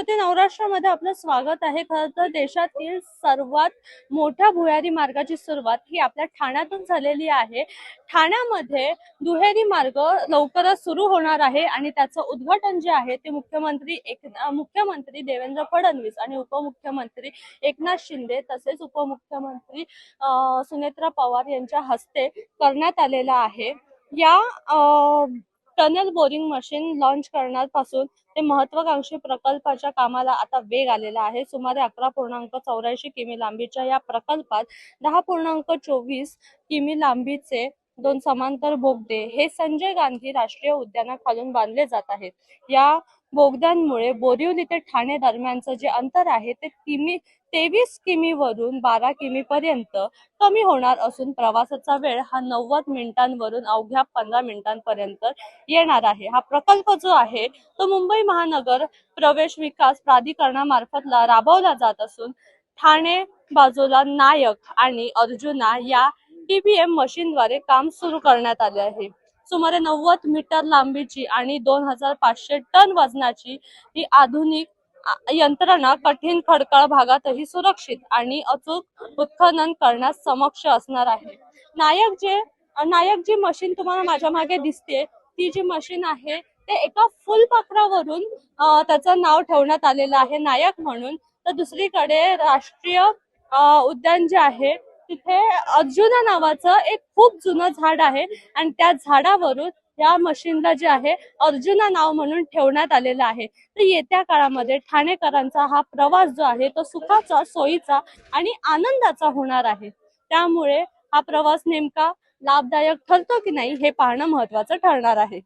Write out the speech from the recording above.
संस्कृती नवराष्ट्रामध्ये आपलं स्वागत आहे। खरं तर देशातील सर्वात मोठ्या भुयारी मार्गाची सुरुवात ही आपल्या ठाण्यातून झालेली आहे। ठाण्यामध्ये दुहेरी मार्ग लवकरच सुरू होणार आहे आणि त्याचं उद्घाटन जे आहे ते मुख्यमंत्री देवेंद्र फडणवीस आणि उपमुख्यमंत्री एकनाथ शिंदे तसेच उपमुख्यमंत्री सुनेत्रा पवार यांच्या हस्ते करण्यात आलेला आहे। या टनल बोरिंग मशीन लॉन्च करण्यापासून ते महत्वाकांक्षी प्रकल्पाच्या कामाला आता वेग आलेला आहे। सुमारे 11.84 किमी लांबीच्या या प्रकल्पात 10.24 किमी लांबीचे 2 समांतर बोगदे हे संजय गांधी राष्ट्रीय उद्यानाखालून बांधले जात आहेत। या बोगद्यांमुळे बोरिवली ते ठाणे दरम्यानचं जे अंतर आहे ते 23 किमी वरून 12 किमी पर्यंत कमी होणार असून प्रवासाचा वेळ हा 90 मिनिटांवरून अवघ्या 15 मिनिटांपर्यंत येणार आहे। हा प्रकल्प जो आहे तो मुंबई महानगर प्रवेश विकास प्राधिकरणामार्फत राबवला जात असून ठाणे बाजूला नायक आणि अर्जुना या टीबीएम मशीनद्वारे काम सुरू करण्यात आले आहे। सुमारे 90 मीटर लांबीची आणि 2500 टन वजनाची ही आधुनिक यंत्रणा कठीण खडकाळ भागातही सुरक्षित आणि अचूक उत्खनन करण्यास सक्षम असणार आहे। नायक जी मशीन तुम्हाला माझ्या मागे दिसते ती जी मशीन आहे ते एका फुलपाखरावरून त्याचं नाव ठेवण्यात आलेलं आहे नायक म्हणून। तर दुसरीकडे राष्ट्रीय उद्यान जे आहे तिथे अर्जुना नावाचं एक खूप जुनं झाड आहे आणि त्या झाडावरून या मशीनला जे आहे अर्जुना नाव म्हणून ठेवण्यात आलेलं आहे। तर येत्या काळामध्ये ठाणेकरांचा हा प्रवास जो आहे तो सुखाचा, सोयीचा आणि आनंदाचा होणार आहे। त्यामुळे हा प्रवास नेमका लाभदायक ठरतो की नाही हे पाहणं महत्त्वाचं ठरणार आहे।